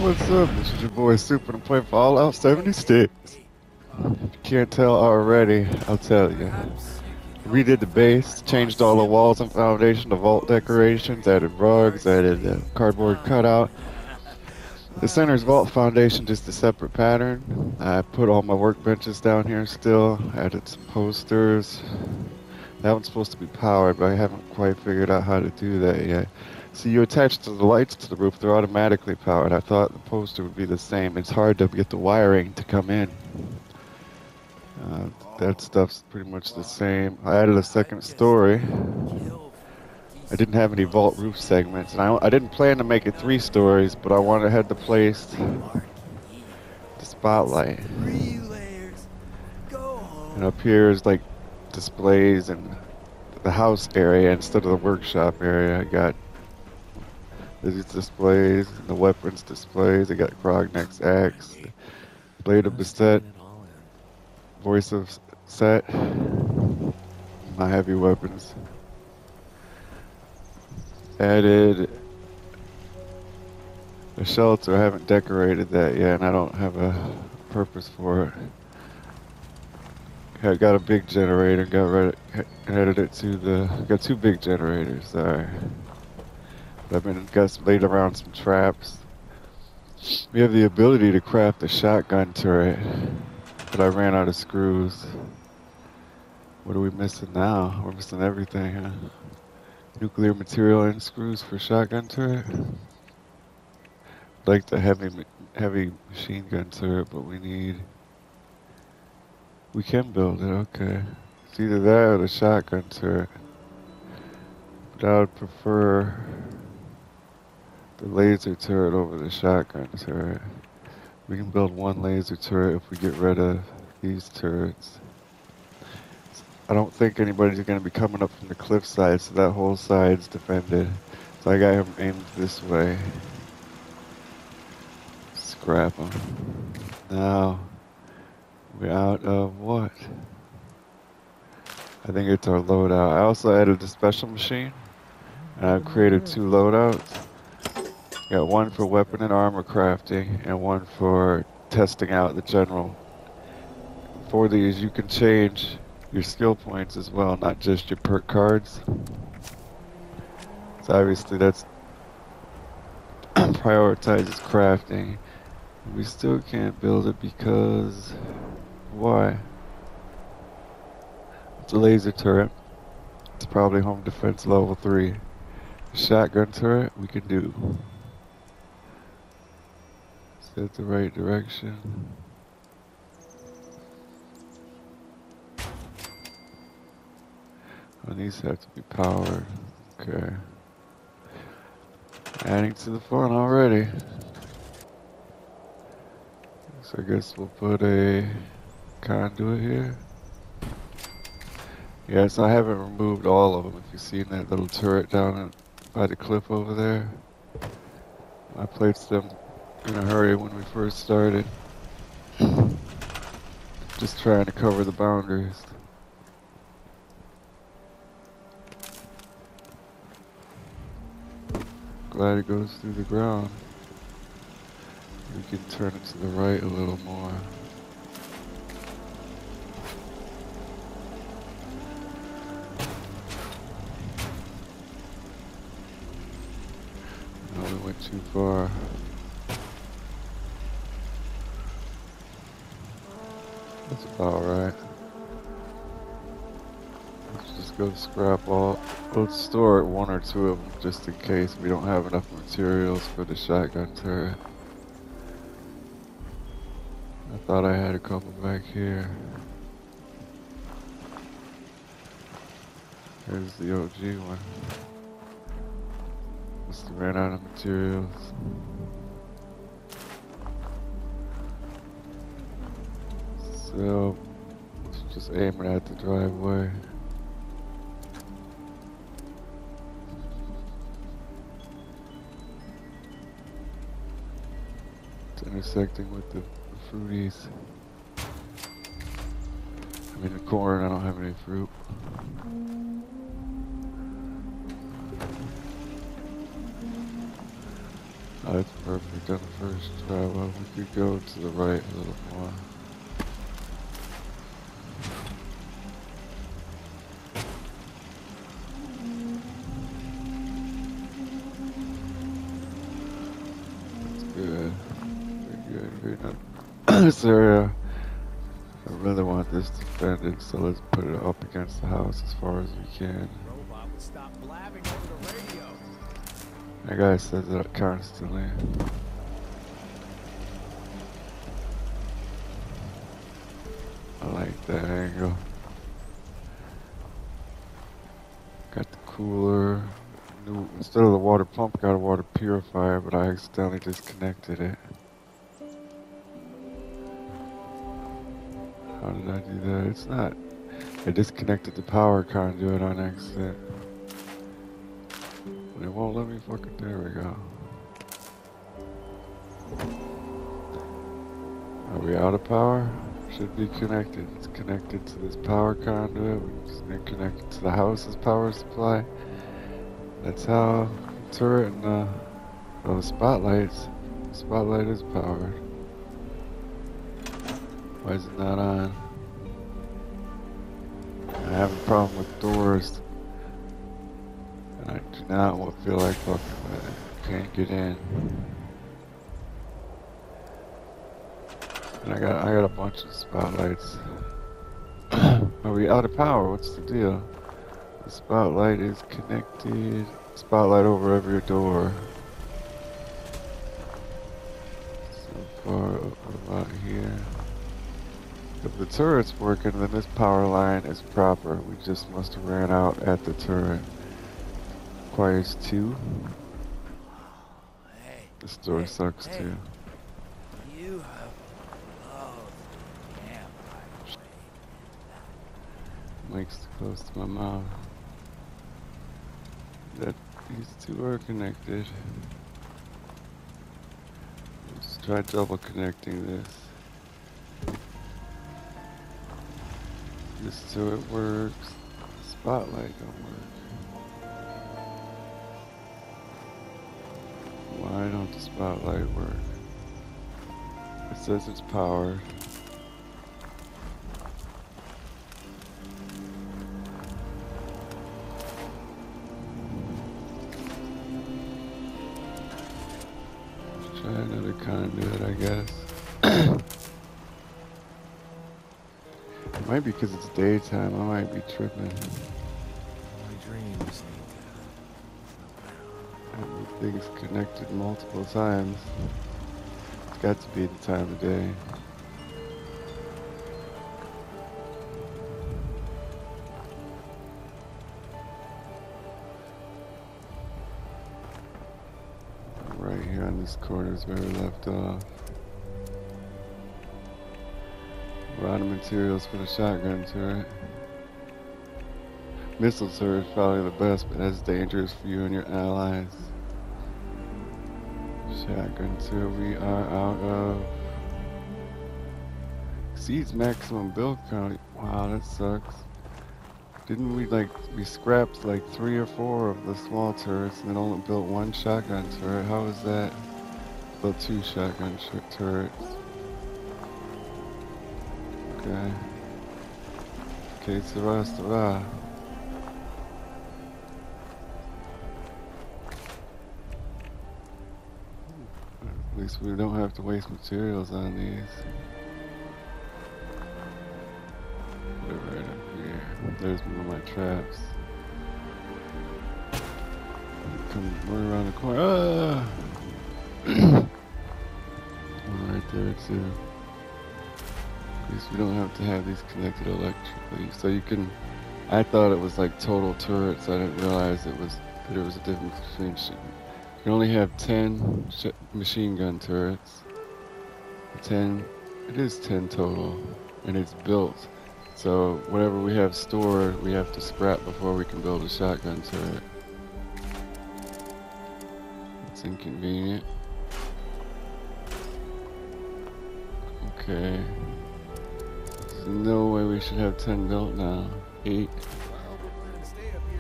What's up? This is your boy Super and play Fallout 76. If you can't tell already, I'll tell you. Redid the base, changed all the walls and foundation, the vault decorations, added rugs, added a cardboard cutout. The center's vault foundation just a separate pattern. I put all my workbenches down here still, added some posters. That one's supposed to be powered, but I haven't quite figured out how to do that yet. So you attach the lights to the roof, they're automatically powered. I thought the poster would be the same. It's hard to get the wiring to come in. That stuff's pretty much the same. I added a second story. I didn't have any vault roof segments, and I didn't plan to make it 3 stories, but I wanted to have the place the spotlight. And up here is like displays and the house area instead of the workshop area. I got these displays and the weapons displays. I got Krogneck's axe, blade of Beset, voice of Set, my heavy weapons. Added a shelter. I haven't decorated that yet, and I don't have a purpose for it. I got a big generator. Added it to the. Got 2 big generators. Sorry. I've been laid around some traps. We have the ability to craft a shotgun turret, but I ran out of screws. What are we missing now? We're missing everything, huh? Nuclear material and screws for shotgun turret. Like the heavy machine gun turret, but we can build it. Okay, it's either that or the shotgun turret. But I would prefer the laser turret over the shotgun turret. We can build 1 laser turret if we get rid of these turrets. I don't think anybody's going to be coming up from the cliffside, so that whole side's defended. So I got him aimed this way. Scrap him. Now, we're out of what? I think it's our loadout. I also added the special machine, and I've created 2 loadouts. Got 1 for weapon and armor crafting, and 1 for testing out the general. For these, you can change your skill points as well, not just your perk cards. So obviously that's prioritizes crafting. We still can't build it because why? It's a laser turret. It's probably home defense level 3. Shotgun turret we can do. Is that the right direction? Oh, these have to be powered. Okay. Adding to the fun already. So I guess we'll put a conduit here. Yes, I haven't removed all of them. If you've seen that little turret down by the cliff over there, I placed them in a hurry when we first started. Just trying to cover the boundaries. Glad it goes through the ground. We can turn it to the right a little more. No, we went too far. That's about right. Let's just go scrap all. Let's store 1 or 2 of them just in case we don't have enough materials for the shotgun turret. I thought I had a couple back here. Here's the OG one. Must have ran out of materials. So, let's just aim it at the driveway. It's intersecting with the fruities. I mean the corn, I don't have any fruit. Oh, that's perfect on the first try. Well, we could go to the right a little more. That's good. Very good. Very nice. This area, I really want this defended, so let's put it up against the house as far as we can. Robot would stop blabbing over the radio. That guy says that constantly. I like that angle. Got the cooler. Instead of the water pump, got a water purifier, but I accidentally disconnected it. How did I do that? It's not. I disconnected the power conduit on accident. It won't let me fucking. There we go. Are we out of power? Should be connected. It's connected to this power conduit. We just need to connect it to the house's power supply. That's how the turret and the spotlights. The spotlight is powered. Why is it not on? I have a problem with doors. And I do not feel like fucking with it. Can't get in. And I got a bunch of spotlights. Are we out of power? What's the deal? The spotlight is connected. Spotlight over every door. So far, what about here? If the turret's working, then this power line is proper. We just must have ran out at the turret. Requires 2. Hey, This door sucks too. you have loved vampire. Mike's too close to my mouth. That these two are connected. Let's try double connecting this. This turret works. Spotlight don't work. Why don't the spotlight work? It says it's powered. Let's try another conduit, I guess. It might be because it's daytime. I might be tripping. My dreams Everything's connected multiple times. It's got to be the time of day. Right here on this corner is where we left off. We're out of materials for the shotgun turret. Missile turret is probably the best, but that's dangerous for you and your allies. Shotgun turret we are out of. Exceeds maximum build count. Wow, that sucks. Didn't we scrapped like 3 or 4 of the small turrets and then only built 1 shotgun turret? How is that? Built 2 shotgun turrets. Okay. Okay, Sarah. At least we don't have to waste materials on these. Put it right up here. There's one of my traps. Come right around the corner. Ah! One right there too. At least we don't have to have these connected electrically. So you can. I thought it was like total turrets. I didn't realize that it was a difference between. You can only have 10 machine gun turrets. 10. It is 10 total, and it's built. So whatever we have stored, we have to scrap before we can build a shotgun turret. It's inconvenient. Okay. There's no way we should have 10 built now. 8.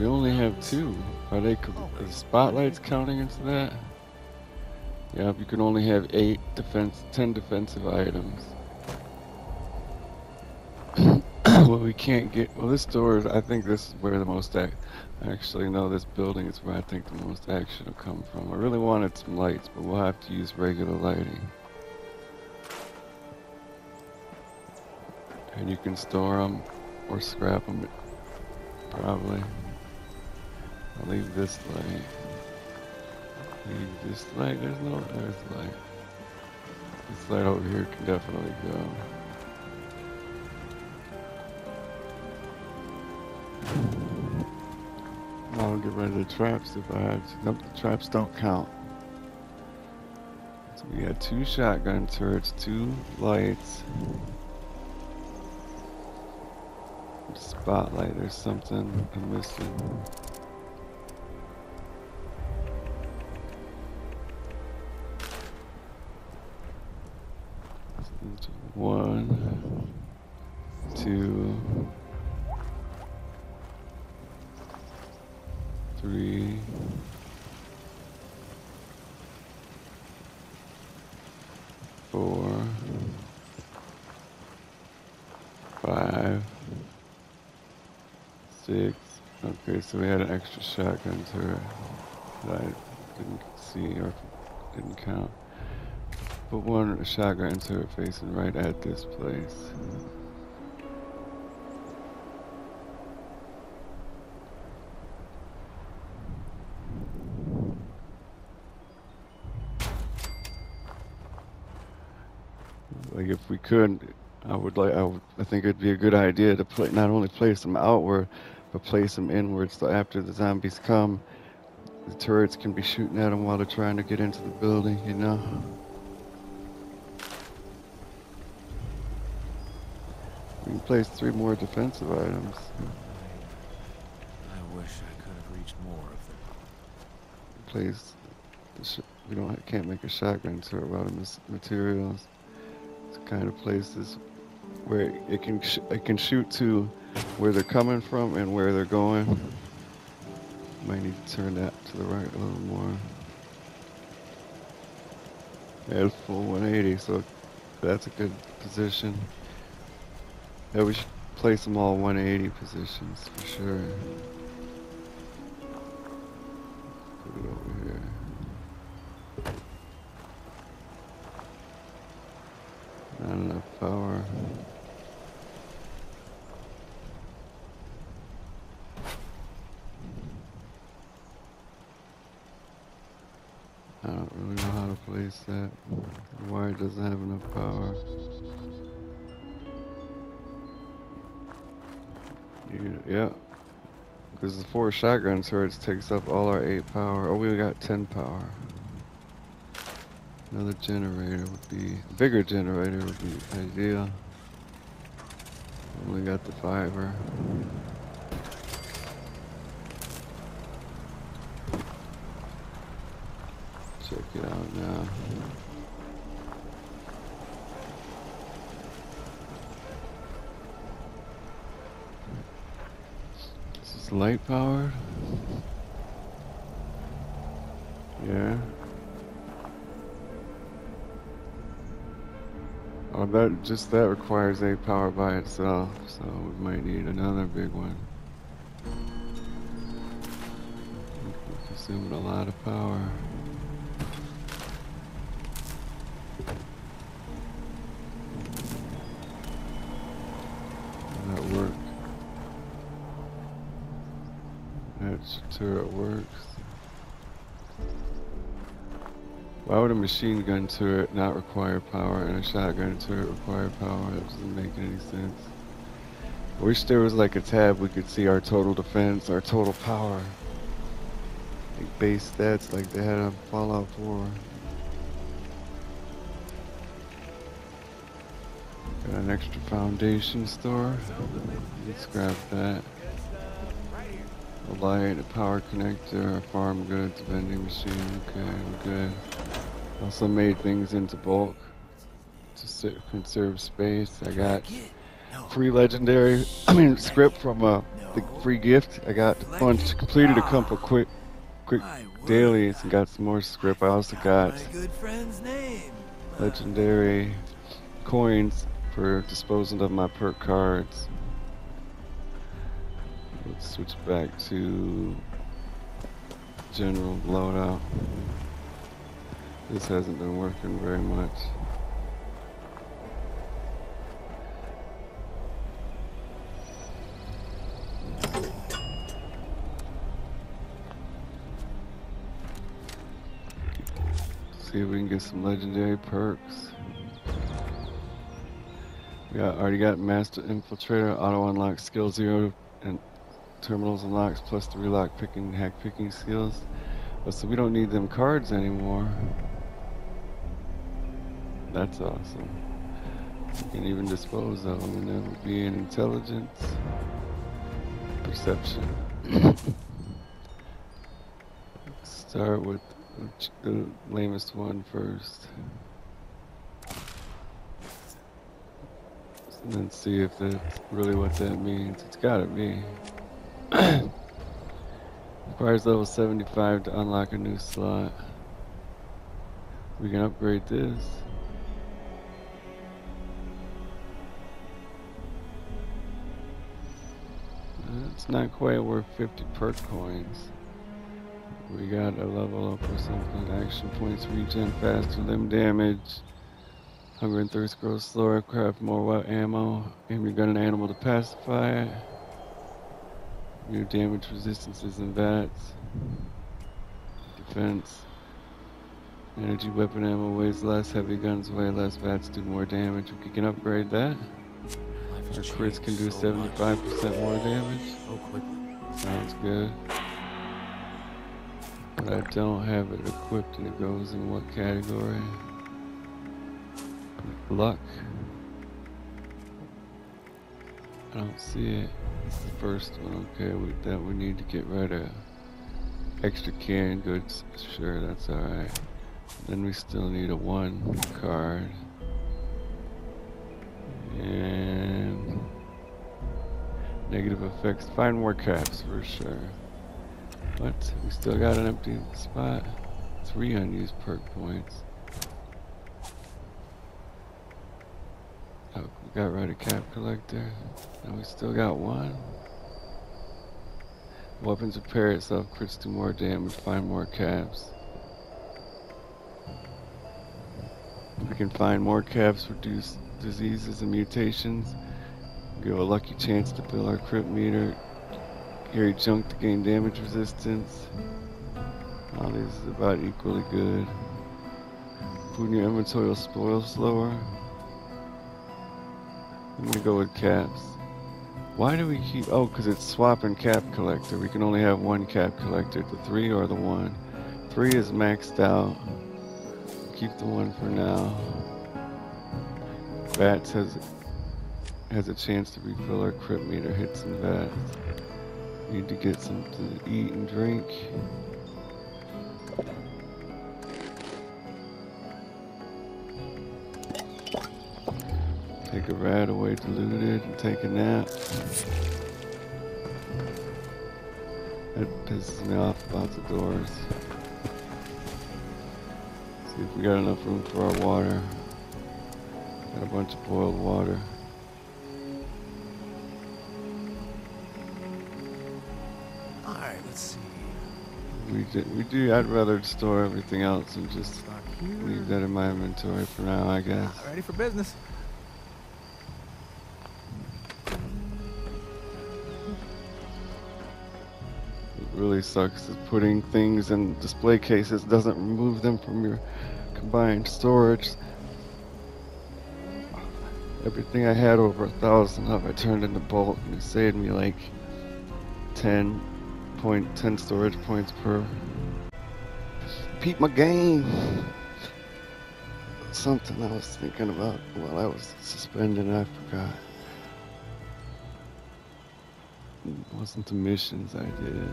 We only have 2. Are the spotlights counting into that? Yep, you can only have 10 defensive items. Well, we can't get. Well, this door is. I think this is where the most actually, no, this building is where I think the most action will come from. I really wanted some lights, but we'll have to use regular lighting. And you can store them or scrap them, probably. I'll leave this light. Leave this light. There's light. This light over here can definitely go. I'll get rid of the traps if I had to. Nope, the traps don't count. So we got 2 shotgun turrets, 2 lights. Spotlight, there's something I'm missing. One, 2, 3, 4, 5, 6. Okay, so we had an extra shotgun turret that I didn't see or didn't count. Put one shotgun turret facing right at this place. Like if we could, I think it'd be a good idea to not only place them outward, but place them inward. So after the zombies come, the turrets can be shooting at them while they're trying to get into the building. You know. We can place 3 more defensive items. I wish I could have reached more of them. Place. We can't make a shotgun turret out of materials. To kind of places where it can shoot to where they're coming from and where they're going. Might need to turn that to the right a little more. Yeah, it's full 180, so that's a good position. Yeah, we should place them all 180 positions for sure. Put it over here. Not enough power. I don't really know how to place that. The wire doesn't have enough power. Yeah. Because the 4 shotgun turrets takes up all our 8 power. Oh, we got 10 power. Another generator would be, a bigger generator would be ideal. Only got the fiber. Check it out now. Is this light powered? Yeah. Oh, that requires 8 power by itself, so we might need another big one. We're consuming a lot of power. That work. That turret works. Why would a machine gun turret not require power and a shotgun turret require power? That doesn't make any sense. I wish there was like a tab we could see our total defense, our total power. Like base stats like they had on Fallout 4. Got an extra foundation store. Let's grab that. A light, a power connector, a farm goods, vending machine. Okay, we're good. Also made things into bulk to conserve space. I got free legendary, script from the free gift. I got completed a couple quick quick dailies and got some more script. I also got my good friend's name. legendary coins for disposing of my perk cards. Let's switch back to general loadout. This hasn't been working very much. See if we can get some legendary perks. Already got Master Infiltrator, auto unlock skill 0, and terminals unlocks plus 3 lock picking, hack picking skills. Oh, so we don't need them cards anymore. That's awesome. We can even dispose of them, and that would be in intelligence, perception. Start with the lamest one first. And then see if that's really what that means. It's gotta be. Requires level 75 to unlock a new slot. We can upgrade this. It's not quite worth 50 perk coins. We got a level up or something. Action points, regen faster, limb damage. Hunger and thirst grow slower, craft more ammo. Aim your gun at an animal to pacify it. New damage resistances and VATs. Defense. Energy weapon ammo weighs less, heavy guns weigh less, VATs do more damage. We can upgrade that. Our crits can do 75% more damage. Sounds good. But I don't have it equipped, and it goes in what category? Luck. I don't see it. It's the first one. Okay, that we need to get rid of. Extra canned goods. Sure, that's alright. Then we still need a 1 card. And negative effects. Find more caps for sure. But we still got an empty spot. 3 unused perk points. Oh, we got rid of cap collector. Now we still got 1. Weapons repair itself, crits do more damage, find more caps. We can find more caps, reduce diseases and mutations. Give a lucky chance to fill our crit meter. Carry junk to gain damage resistance. All these is about equally good. Food in your inventory will spoil slower. I'm gonna go with caps. Why do we keep... Oh, because it's swapping cap collector. We can only have 1 cap collector, the 3 or the 1. 3 is maxed out. Keep the 1 for now. Bats has a chance to refill our crit meter, hits and bats. Need to get something to eat and drink. Take a rat away diluted and take a nap. That pisses me off about the doors. See if we got enough room for our water. Got a bunch of boiled water. Alright, let's see. We do. I'd rather store everything else and just leave that in my inventory for now, I guess. Ready for business. It really sucks that putting things in display cases doesn't remove them from your combined storage. Everything I had over 1,000 of I turned into bulk, and it saved me like 10 storage points per. Peep my game. Something I was thinking about while I was suspended, I forgot. It wasn't the missions I did.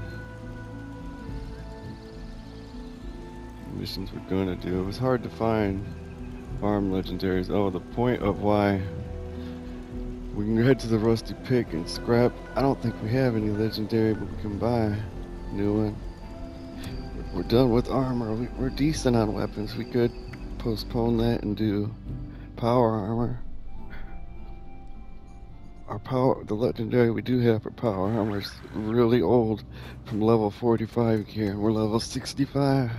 The missions we're gonna do. It was hard to find farm legendaries. Oh, the point of why we can head to the rusty pick and scrap. I don't think we have any legendary, but we can buy a new one. We're done with armor. We're decent on weapons. We could postpone that and do power armor. Our power, the legendary we do have for power armor is really old from level 45 gear. We're level 65.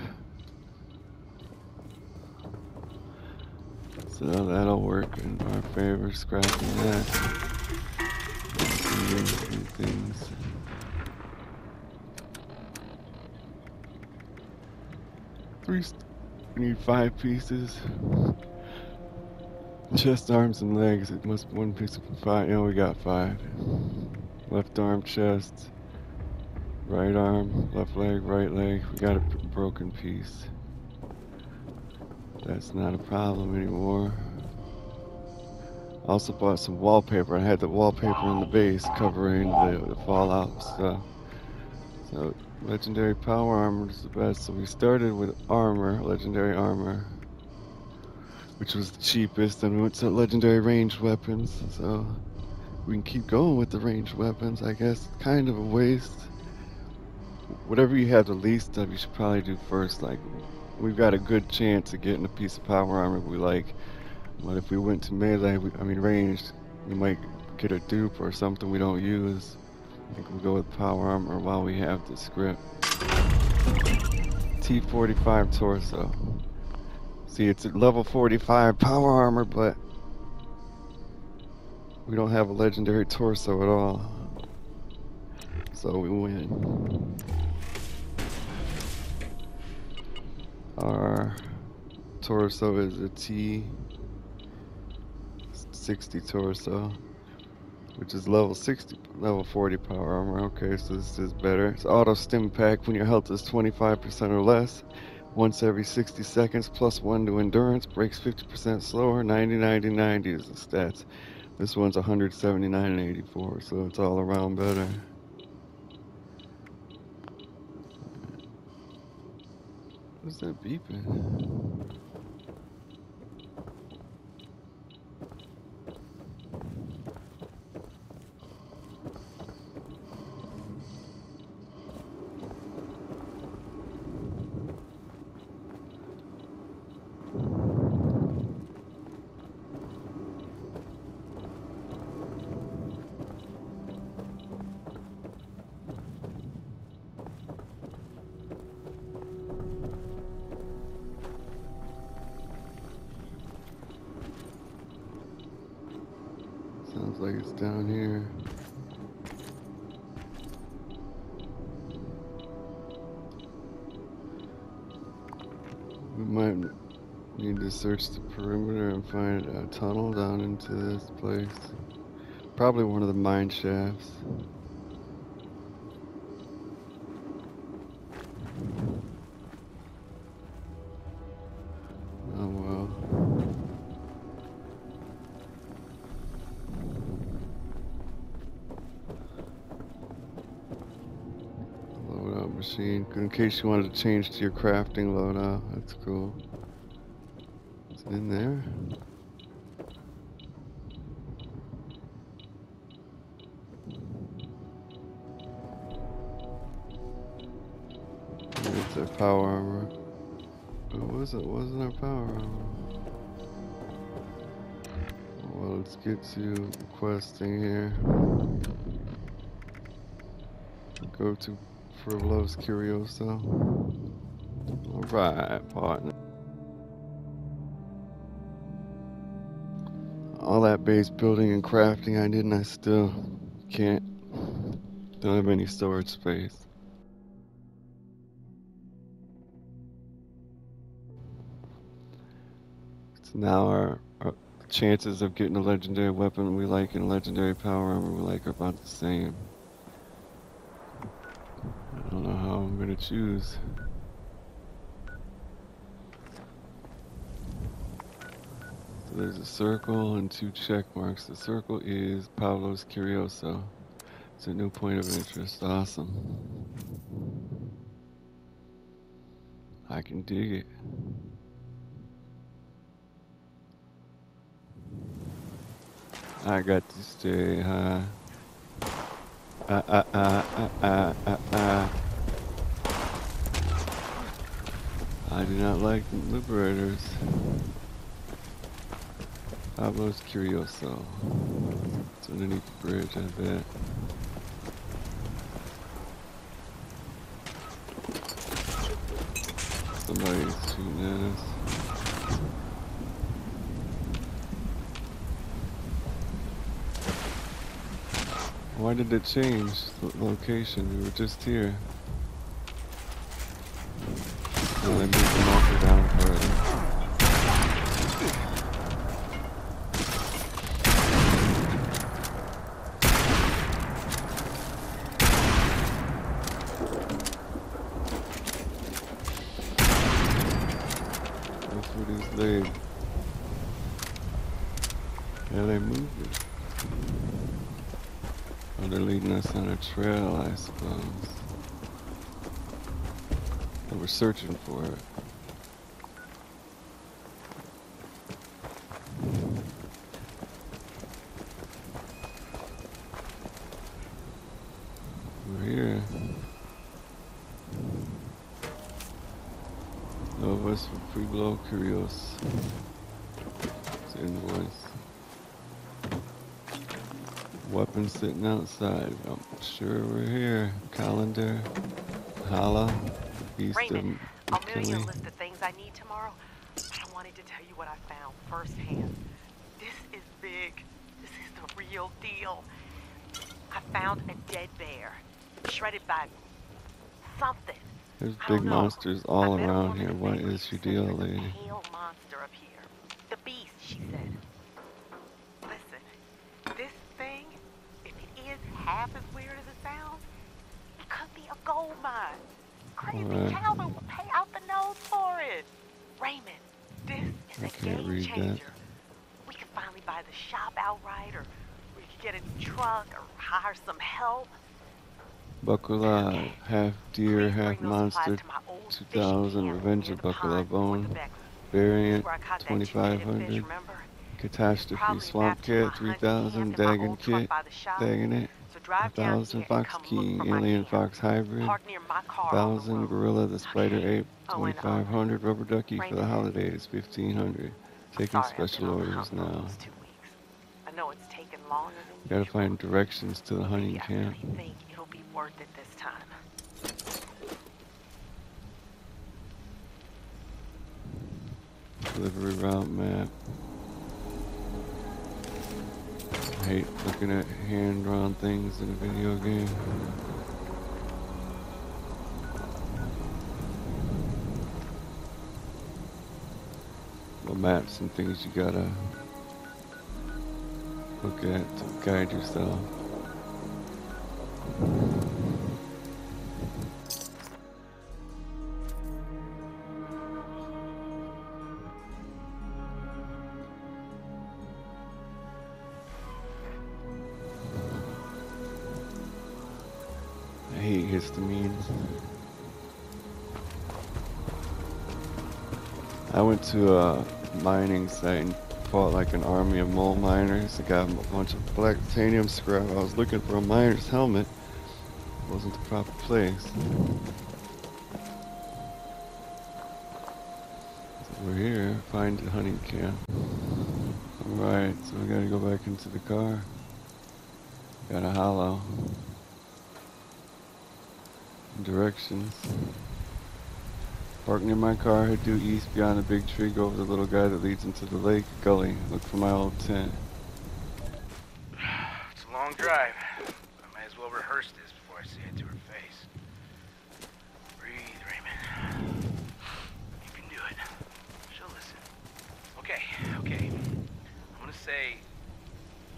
So that'll work in our favor, scrapping that. Things. We need 5 pieces. Chest, arms, and legs. It must be 1 piece of 5. Yeah, we got 5. Left arm, chest. Right arm, left leg, right leg. We got a broken piece. That's not a problem anymore. Also bought some wallpaper. I had the wallpaper in the base covering the fallout stuff. So legendary power armor is the best. So we started with armor, legendary armor, which was the cheapest. Then we went to legendary ranged weapons. So we can keep going with the ranged weapons. I guess it's kind of a waste. Whatever you have the least of, you should probably do first. Like, we've got a good chance of getting a piece of power armor we like. But if we went to melee, ranged, we might get a dupe or something we don't use. I think we'll go with power armor while we have the script. T45 torso. See, it's at level 45 power armor, but we don't have a legendary torso at all. So we win. Our torso is a T60 torso, which is level 60, level 40 power armor. Okay, so this is better. It's auto stim pack when your health is 25% or less. Once every 60 seconds, +1 to endurance. Breaks 50% slower. 90, 90, 90 is the stats. This one's 179 and 84, so it's all around better. What's that beeping? Sounds like it's down here. We might need to search the perimeter and find a tunnel down into this place. Probably one of the mine shafts. Oh well. Loadout machine. In case you wanted to change to your crafting loadout, that's cool. Is it in there? It's our power armor. It wasn't our power armor. Well, let's get to questing here. Go to Frivolos Curioso. Alright, partner. All that base building and crafting I did, and I still can't. Don't have any storage space. So now our chances of getting a legendary weapon we like and legendary power armor we like are about the same. I don't know how I'm gonna choose. So there's a circle and 2 check marks. The circle is Pablo's Curioso. It's a new point of interest. Awesome. I can dig it. I got to stay high. I do not like liberators. Pablo's Curioso. It's underneath the bridge, I bet. Somebody's shooting at us. Why did it change the location? We were just here. Well, they moved the marker down further. That's what he's laid. Yeah, they moved it. Oh, they're leading us on a trail, I suppose. And we're searching for it. We're here. Novus for Pueblo Curios. It's invoice. Weapons sitting outside. I'm sure we're here. Calendar. Hala. East Raymond, of I'll mail you a McKinley. list of things I need tomorrow, but I wanted to tell you what I found firsthand. This is big. This is the real deal. I found a dead bear, shredded by something. There's I big don't know. monsters all I met a around woman here. that What basically is your said deal, there's a lady? pale monster up here. The beast, she said. Listen, this thing, if it is half as weird as it sounds, it could be a gold mine. Crazy Alright. Calvin would pay out the nose for it. Raymond, this is I a can't game read changer. that. We could finally buy the shop outright, or we could get a new truck, or hire some help. Buckula, Okay. half deer, Please half bring those supplies monster, to my old fishing 2000, camp Revenger near the Buckula pond before Bone, the Beckley. This is Variant, where I caught that 2500, fish, remember? Catastrophe, Probably Swamp mapped to my Cat, hunting 3000, camp in my Dagon old truck Kit, by the shop. Dagon It, So drive down 1000, here and Fox come look King, for my Alien camp. Fox Hybrid, Park near my car on the 1000, road. Gorilla, the Spider Okay. Ape, Oh, and 2500, Rubber Ducky for the Raymond, holidays, 1500. I'm Taking sorry I've been special on the orders hunt for now. almost 2 weeks. I know it's taken longer than Gotta usual, find directions to the but hunting baby, I camp. really think it'll be worth it this time. Delivery route map. I hate looking at hand-drawn things in a video game. The maps and things you gotta look at to guide yourself. I hate histamines. I went to a mining site and fought like an army of mole miners. I got a bunch of black titanium scrap. I was looking for a miner's helmet. It wasn't the proper place. So we're here, find the hunting camp. Alright, so we gotta go back into the car. Got a hollow. Directions. Park near my car, head due east beyond the big tree, go over the little guy that leads into the lake gully. Look for my old tent. It's a long drive. I might as well rehearse this before I say it to her face. Breathe, Raymond. You can do it. She'll listen. Okay. I'm gonna say,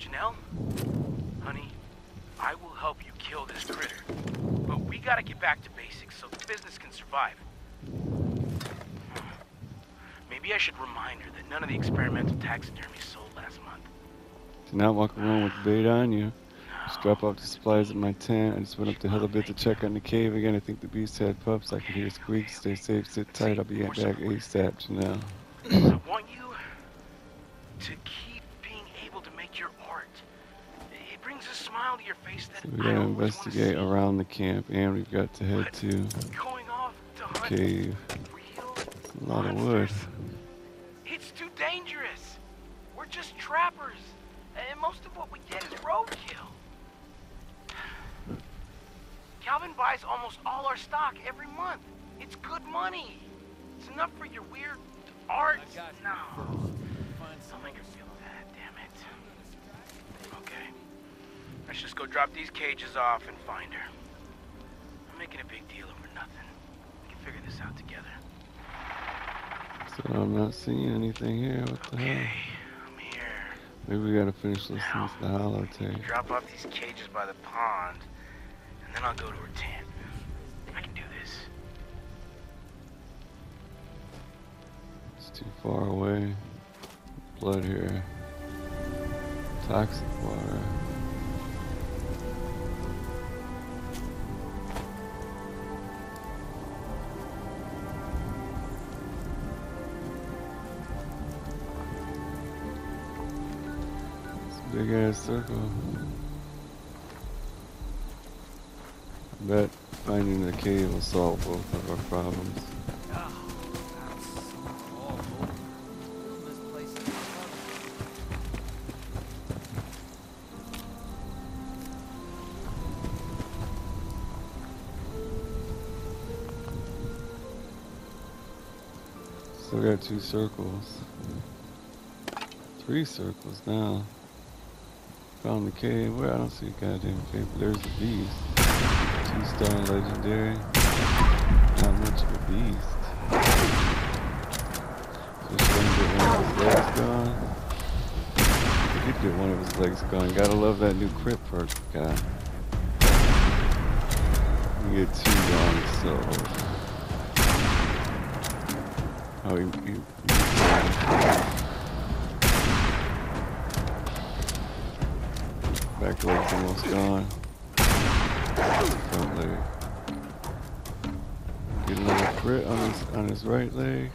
Janelle, honey, I will help you kill this critter. But we gotta get back to basics so the business can survive. Maybe I should remind her that none of the experimental taxidermy sold last month. Do not walk around with bait on you. Just drop off the supplies at my tent. I just went up the hill a bit to check on the cave again. I think the beast had pups. I can hear squeaks. Stay safe, sit tight. I'll be back ASAP, Janelle. I want you to keep being able to make your art. It brings a smile to your face that So we I gotta always investigate want to see. around the camp, and we've got to head to Going off to the hunt cave. real A lot of wood. It's too dangerous. We're just trappers. And most of what we get is roadkill. Calvin buys almost all our stock every month. It's good money. It's enough for your weird art. No. Don't make her feel bad, damn it. Okay. Let's just go drop these cages off and find her. I'm making a big deal over nothing. We can figure this out together. So I'm not seeing anything here. What the hell? I'm here. Maybe we gotta finish listening to the holotape. Drop off these cages by the pond, and then I'll go to her tent. I can do this. It's too far away. Blood here. Toxic water. Big ass circle. I bet finding the cave will solve both of our problems. Still got 2 circles. 3 circles now. Found the cave. Where? I don't see a goddamn cave. But there's the beast. 2-star legendary. Not much of a beast. Just didn't get one of his legs gone. He did get one of his legs gone. Gotta love that new crit perk we got. You get 2 gone, so. Oh, you back leg's almost gone. Front leg. Get another crit on his right leg.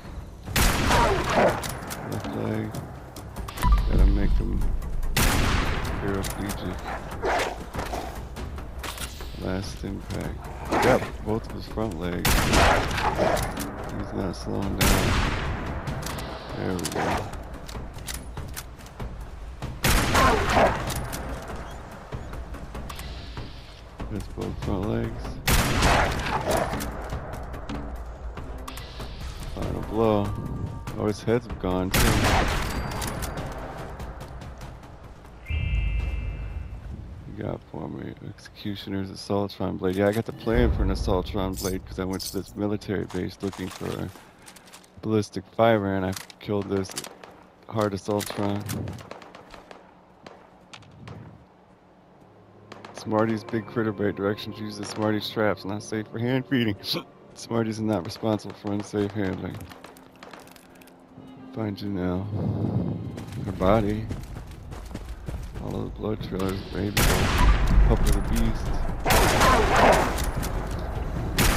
Left leg. Gotta make him paraplegic. Last impact. He got both of his front legs. He's not slowing down. There we go. That's both front legs. Final blow. Oh, his heads have gone too. You got for me Executioner's Assaultron Blade. Yeah, I got the plan for an Assaultron Blade because I went to this military base looking for ballistic fiber and I killed this hard Assaultron. Smarty's big critter bait directions use the Smarty's traps, not safe for hand feeding. Smarty's are not responsible for unsafe handling. Find you now. Her body. All of the blood trailers, baby. Pup of the beast.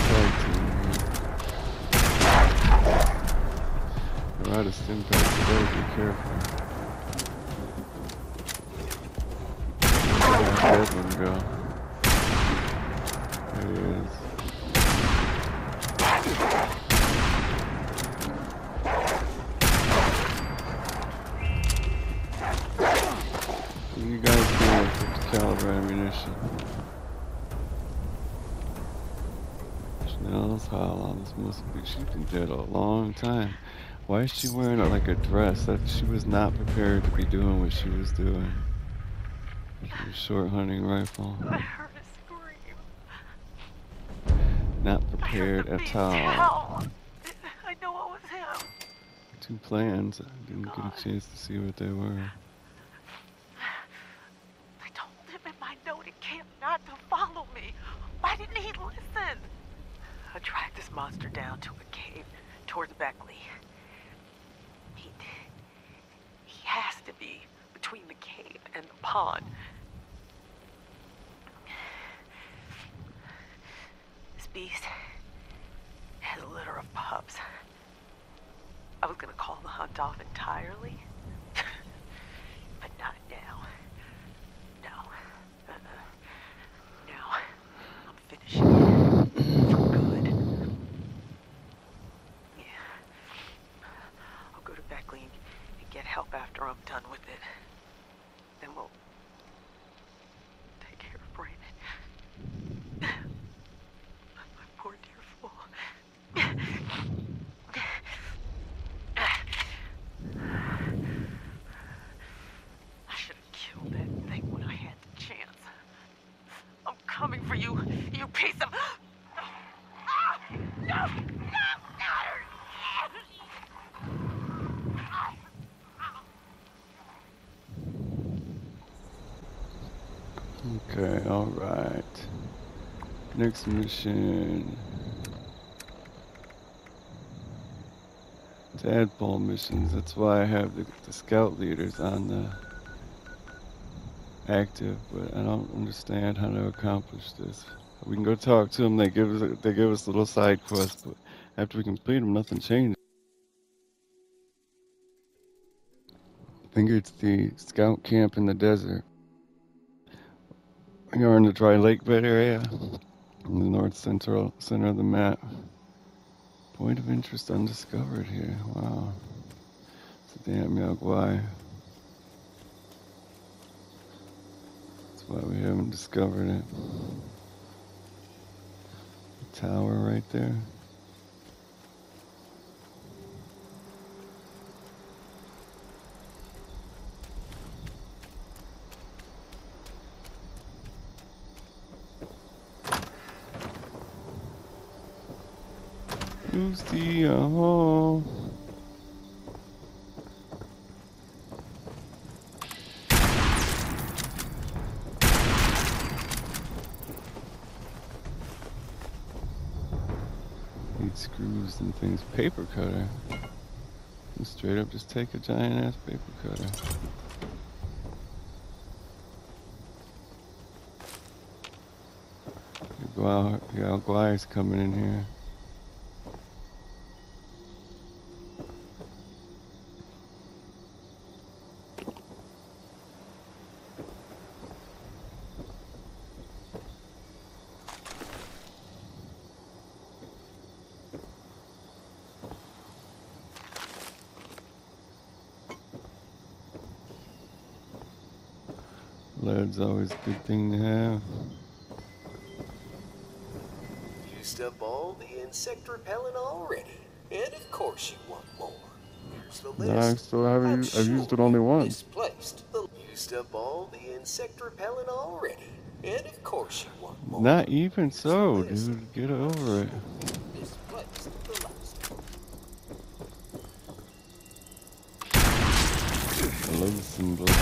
Tag team here. You're out of stim packs, you better be careful. Where'd that dead one go? There he is. You guys can with 50 caliber ammunition. Chanel's hollow. This must be. She's been dead a long time. Why is she wearing like a dress? That she was not prepared to be doing what she was doing. Short hunting rifle. I heard a scream. Not prepared at all. I know it was him. 2 plans. I didn't get a chance to see what they were. I told him in my note at camp not to follow me. Why didn't he listen? I dragged this monster down to a cave towards Beckley. He has to be between the cave and the pond. This beast has a litter of pups. I was gonna call the hunt off entirely, but not now. No. No. I'm finishing it. For good. Yeah. coming for you, you piece of... No! Okay, alright. Next mission. Tadpole missions. That's why I have the scout leaders on the active, but I don't understand how to accomplish this. We can go talk to them. They give us little side quests, but after we complete them, nothing changes. I think it's the scout camp in the desert. We are in the dry lake bed area, in the north center of the map. Point of interest undiscovered here. Wow, it's a damn Yaguai. That's why we haven't discovered it. The tower right there. Who's the hole? Need screws and things. Paper cutter. And straight up just take a giant ass paper cutter. Wow, the Yaguai's coming in here. Lead's always a good thing to have. Used up all the insect repellent already. And of course you want more. Here's the list. No, I still haven't. I've used it only once. Misplaced. Used up all the insect repellent already. And of course you want more. Not even so, dude. Get over it. Misplaced the last. I love some blood.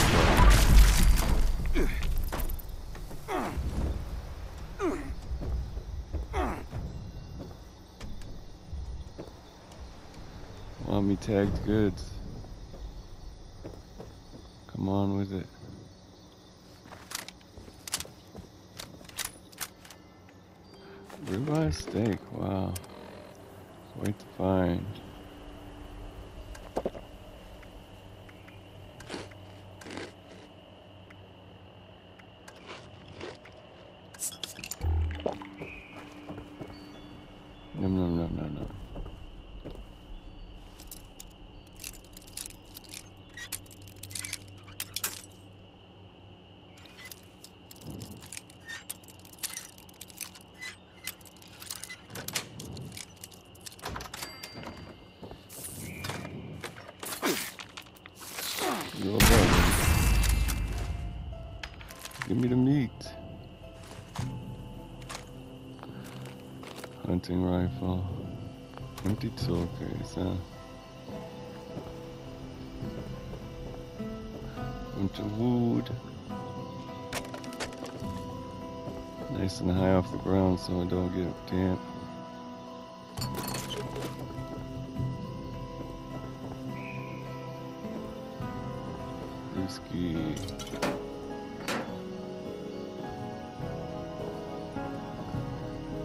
Mommy tagged goods. Come on with it. Ribeye steak, wow. Quite the find. Nom nom nom nom nom. Little brother. Give me the meat. Hunting rifle. Empty tool case, huh? Bunch of wood. Nice and high off the ground so it don't get damp. Whiskey.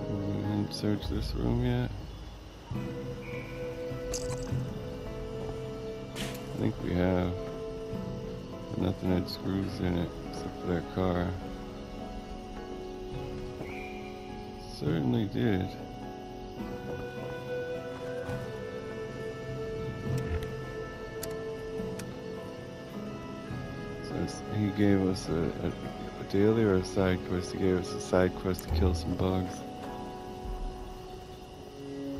We didn't search this room yet. I think we have. But nothing had screws in it except for that car. Certainly did. He gave us a daily or a side quest. He gave us a side quest to kill some bugs.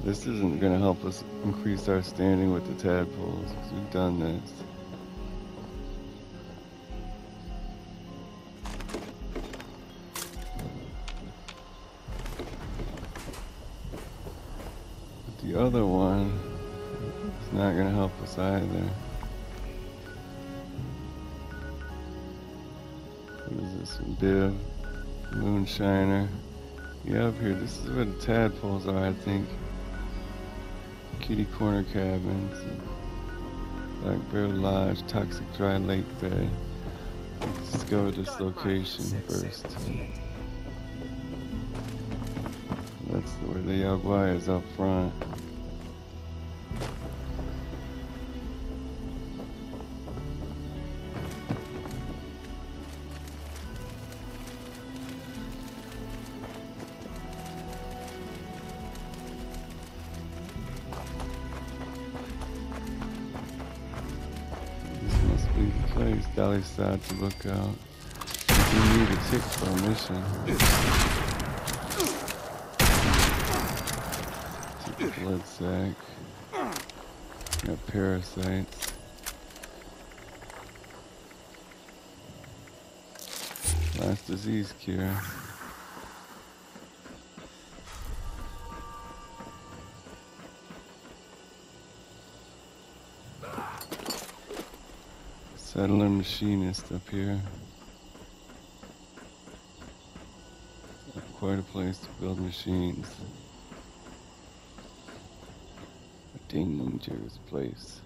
This isn't going to help us increase our standing with the tadpoles, because we've done this. The other one is not gonna help us either. What is this? Div, Moonshiner. Yeah, up here. This is where the tadpoles are, I think. Kitty Corner Cabins. Black Bear Lodge, Toxic Dry Lake Bed. Let's discover this location first. That's where the Yaguai is up front. Place, Dolly side to look out. We need a tick for a mission. Take a blood sac. Got parasites. Last disease cure. Settler machinist up here. Quite a place to build machines. A dangerous place.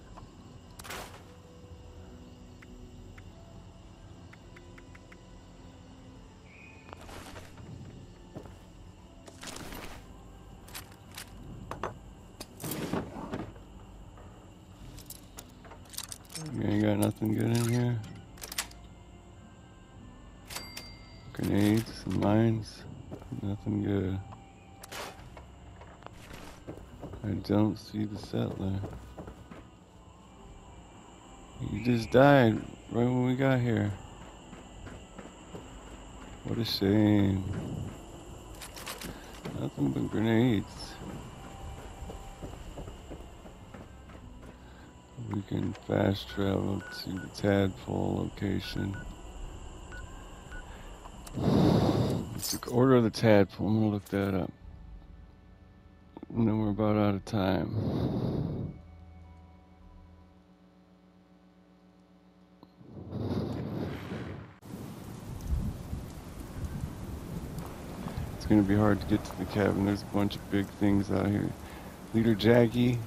You ain't got nothing good in here? Grenades and mines? Nothing good. I don't see the settler. He just died right when we got here. What a shame. Nothing but grenades. We can fast travel to the tadpole location. It's the order of the tadpole. I'm gonna look that up. And then we're about out of time. It's gonna be hard to get to the cabin. There's a bunch of big things out here. Leader Jaggy.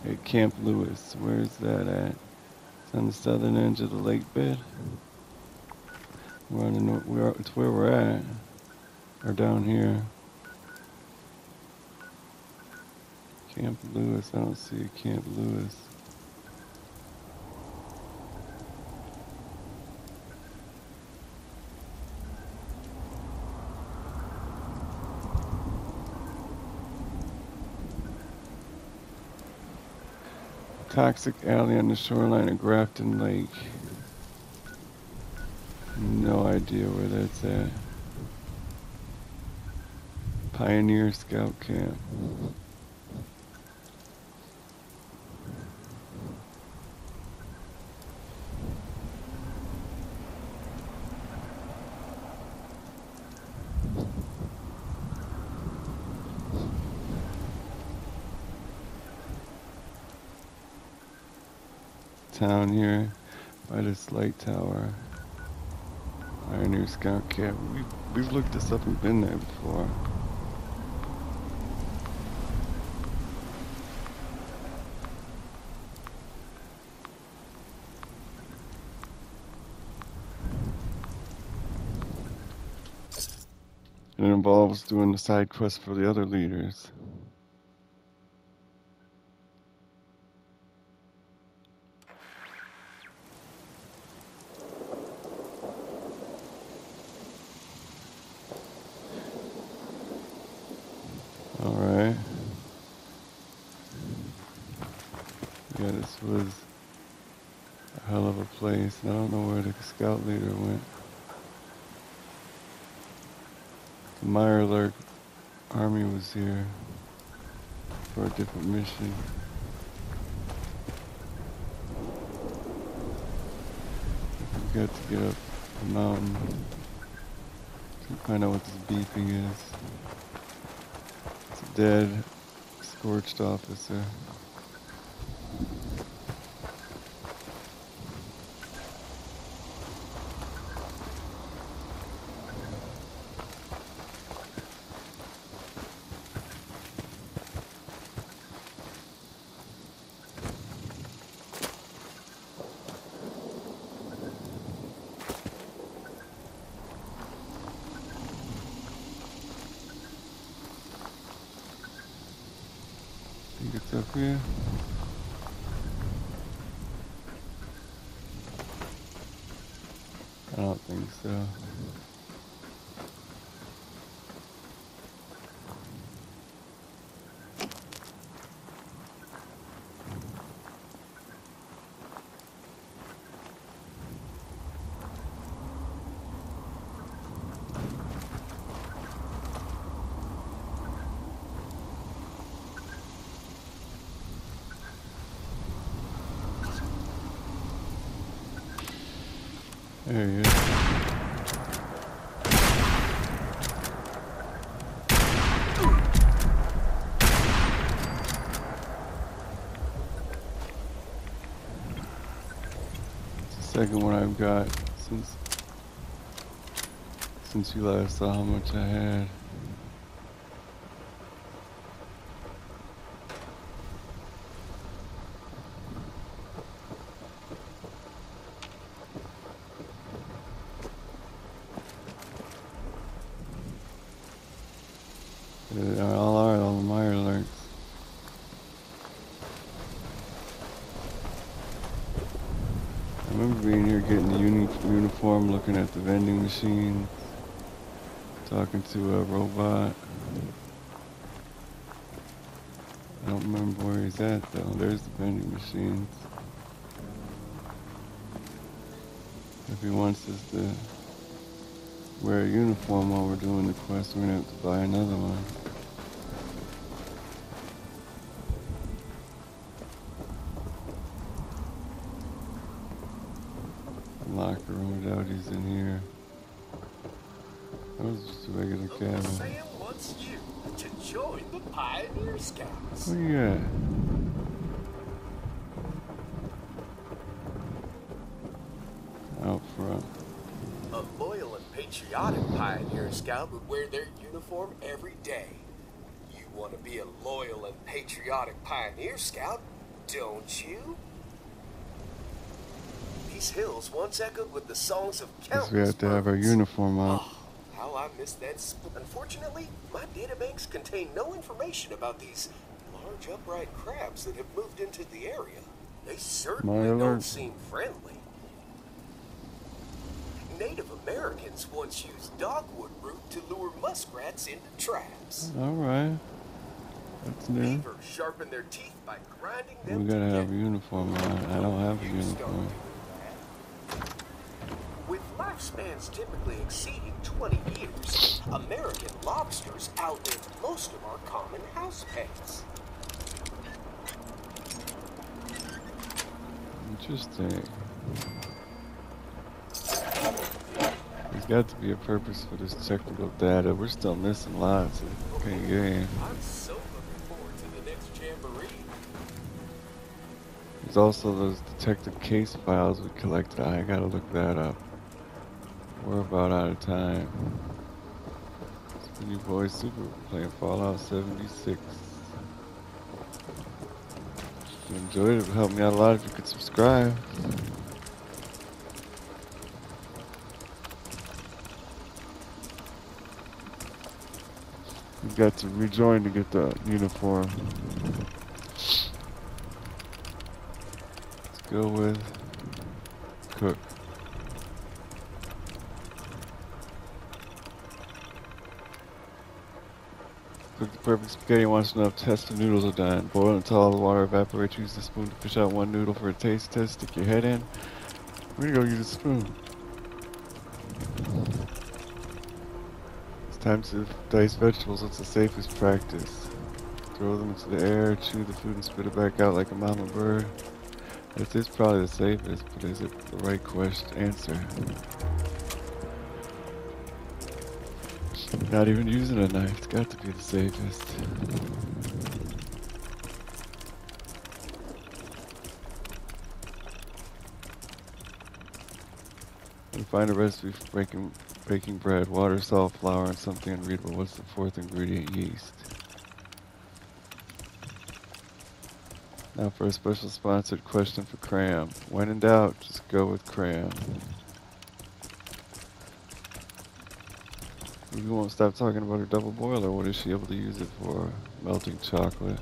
At Camp Lewis. Where's that at? It's on the southern edge of the lake bed. We're on the north. It's where we're at. Or down here. Camp Lewis. I don't see a Camp Lewis. Toxic alley on the shoreline of Grafton Lake. No idea where that's at. Pioneer Scout Camp. Town here by this light tower. Pioneer Scout Camp. We've looked this up and been there before. It involves doing the side quest for the other leaders. Alright. Yeah, this was a hell of a place. I don't know where the scout leader went. The Mirelurk army was here for a different mission. We got to get up the mountain to find out what this beeping is. It's a dead scorched officer. Think it's up here? I don't think so. There he is. It's the second one I've got since you last saw how much I had. All the Meyer alerts. I remember being here getting the uniform, looking at the vending machine, talking to a robot. I don't remember where he's at though. There's the vending machines. If he wants us to wear a uniform while we're doing the quest, we're gonna have to buy another one. Locker room, Dowdy's in here. That was just a regular cabin. Sam wants you to join the Pioneer Scouts. What you got? Out front. A loyal and patriotic Pioneer Scout would wear their uniform every day. You want to be a loyal and patriotic Pioneer Scout, don't you? These hills once echoed with the songs of countless Guess we have to have our birds. uniform on. Oh, how I missed that. Unfortunately, my databanks contain no information about these large upright crabs that have moved into the area. They certainly alert. don't seem friendly. Native Americans once used dogwood root to lure muskrats into traps. Alright. That's new. Beavers sharpen their teeth by grinding them We gotta have a together. uniform on. I don't have a You start uniform. doing that. With lifespans typically exceeding 20 years, American lobsters outlive most of our common house pets. Interesting. There's got to be a purpose for this technical data. We're still missing lots of game. I'm so looking forward to the next jamboree. There's also those detective case files we collected. I gotta look that up. We're about out of time. It's been your boy Super playing Fallout 76. If you enjoyed it, it would help me out a lot if you could subscribe. You've got to rejoin to get the uniform. Let's go with cook. Cook the perfect spaghetti once enough. Test the noodles are done. Boil until all the water evaporates. Use the spoon to fish out one noodle for a taste test. Stick your head in. We're gonna go use a spoon. It's time to dice vegetables. It's the safest practice. Throw them into the air, chew the food, and spit it back out like a mama bird. This is probably the safest, but is it the right question answer? Not even using a knife. It's got to be the safest. We find a recipe for baking bread, water, salt, flour, and something unreadable. What's the fourth ingredient? Yeast. Now for a special sponsored question for Cram. When in doubt, just go with Cram. We won't stop talking about her double boiler. What is she able to use it for? Melting chocolate.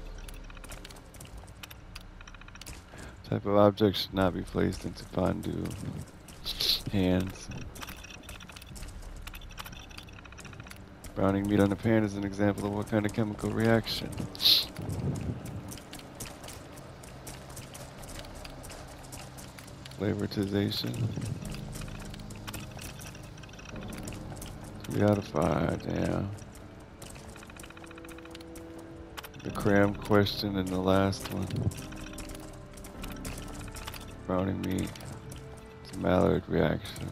Type of object should not be placed into fondue. Hands. Browning meat on the pan is an example of what kind of chemical reaction? Flavorization. 3 out of 5, damn. The Cram question and the last one. Browning meat. It's a Maillard reaction.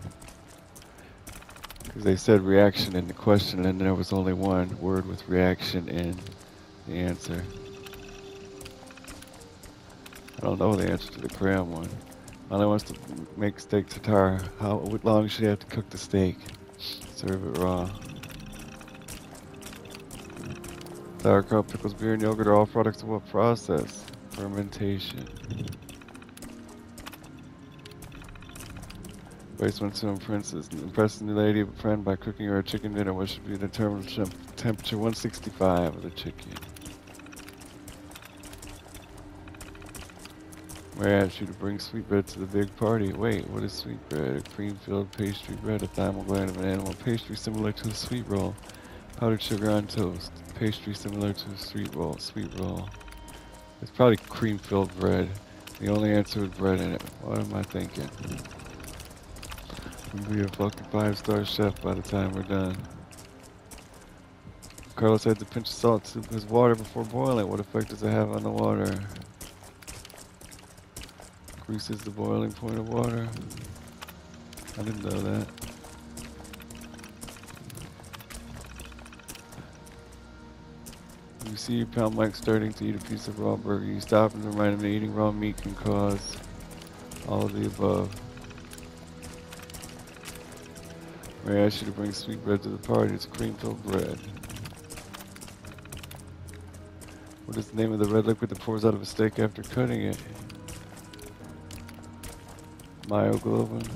Because they said reaction in the question and there was only one word with reaction in the answer. I don't know the answer to the Cram one. All I wants to make steak tartare. How long should you have to cook the steak? Serve it raw. Sauerkraut, pickles, beer, and yogurt are all products of what process? Fermentation. Waste wants to impress the lady of a friend by cooking her a chicken dinner. What should be the temperature? 165 of the chicken. Mary asked you to bring sweetbread to the big party. Wait, what is sweetbread? A cream-filled pastry bread, a thymal gland of an animal. Pastry similar to a sweet roll. Powdered sugar on toast. Pastry similar to a sweet roll. Sweet roll. It's probably cream-filled bread. The only answer with bread in it. What am I thinking? We'll be a fucking 5-star chef by the time we're done. Carlos had to pinch of salt to his water before boiling. What effect does it have on the water? Increases the boiling point of water. I didn't know that. You see Pal Mike starting to eat a piece of raw burger. You stop and remind him that eating raw meat can cause all of the above. Mary asked you to bring sweetbread to the party. It's cream-filled bread. What is the name of the red liquid that pours out of a steak after cutting it? Myoglobin?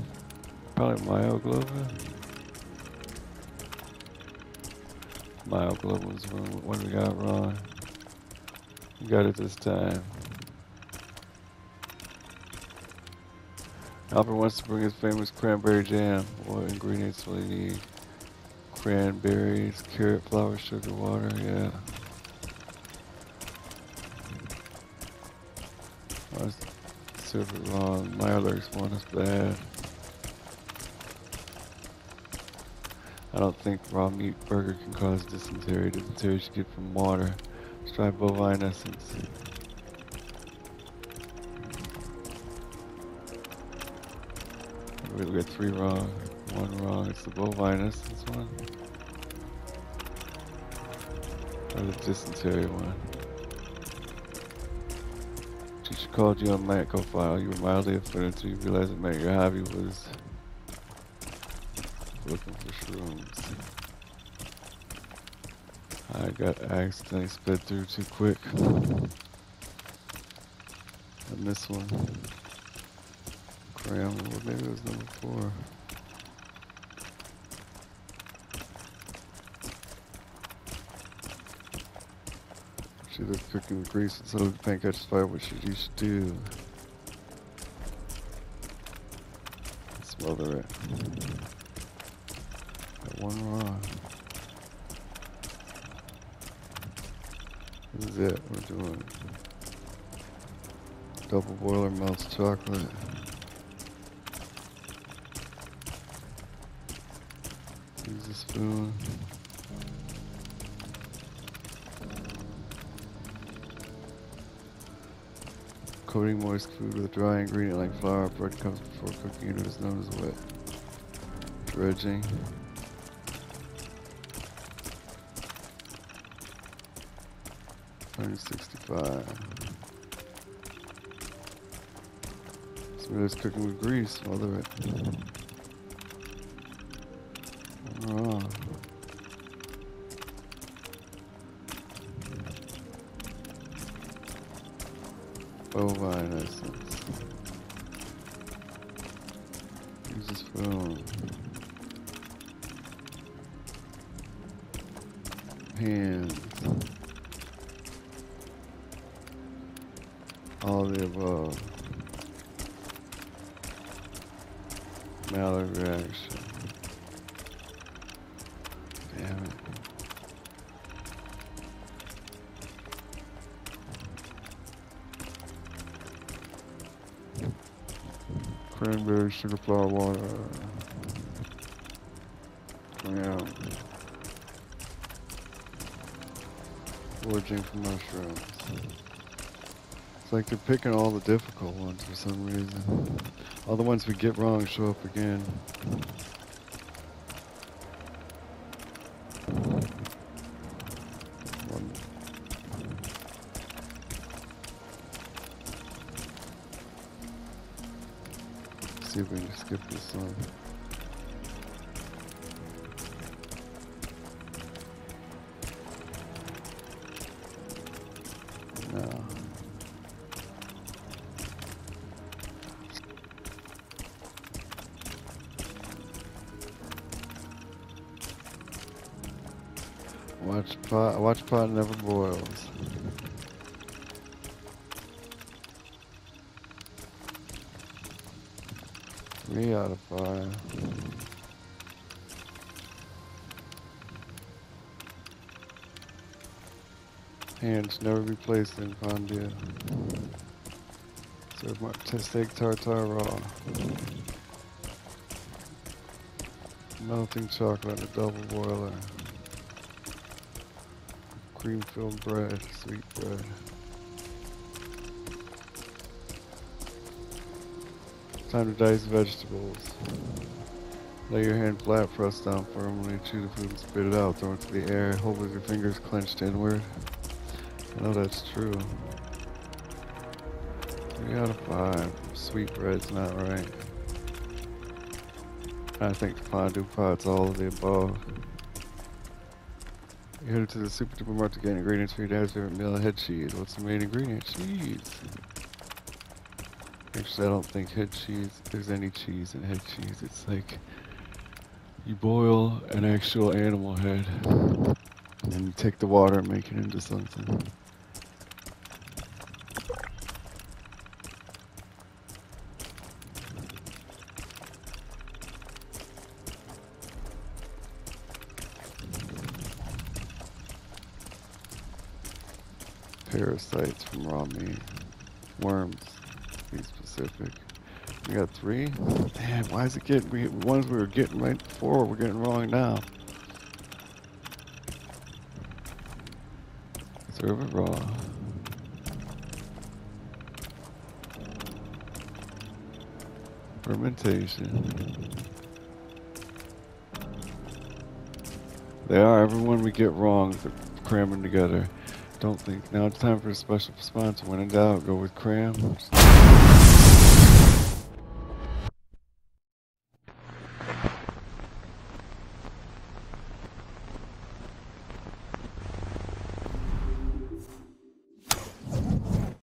Probably myoglobin? Myoglobin was one we got wrong. We got it this time. Alfred wants to bring his famous cranberry jam. What ingredients will he need? Cranberries, carrot, flour, sugar, water, yeah. I served it wrong. My alerts one is bad. I don't think raw meat burger can cause dysentery. Dysentery should get from water. Let's try bovine essence. We got 3 wrong, 1 wrong. It's the bovine essence one. Or the dysentery one. Teacher called you on Matco file. You were mildly offended until you realized it meant your hobby was looking for shrooms. I got accidentally sped through too quick. And this one. Cram, well, maybe it was number 4. Should have cooking the grease instead of the pan catches fire. What should you do? Smother it. Got 1 wrong. This is it. We're doing double boiler melts chocolate. Use a spoon. Coating moist food with a dry ingredient like flour. Bread comes before cooking it is known as wet. Dredging. 165. Somebody's cooking with grease. Mother it. Oh. Bovine essence. Uses foam. Hands. All of the above. Maillard reaction. Damn it. Cranberry, sugar, flour, water. Yeah. Foraging for mushrooms. It's like they're picking all the difficult ones for some reason. All the ones we get wrong show up again. See if we can skip this one. No. Watch pot never boils. Three out of 5. Hands never be placed in fondue. Serve my steak tartare raw. Melting chocolate in a double boiler. Cream-filled bread, sweet bread. Time to dice vegetables. Lay your hand flat, press down firmly, chew the food and spit it out. Throw it to the air, hold with your fingers clenched inward. I know that's true. 3 out of 5. Sweet bread's not right. I think the fondue pot's all of the above. You headed to the super duper market to get ingredients for your dad's favorite meal, head cheese. What's the main ingredient? Cheese. Actually, I don't think there's any cheese in head cheese. It's like you boil an actual animal head and then you take the water and make it into something. Parasites from raw meat. Worms, to be specific. We got 3? Damn, why is it getting, ones we were getting right before, we're getting wrong now. Serve it raw. Fermentation. They are, everyone we get wrong, they're cramming together. Don't think. Now it's time for a special sponsor. When in doubt, go with cram.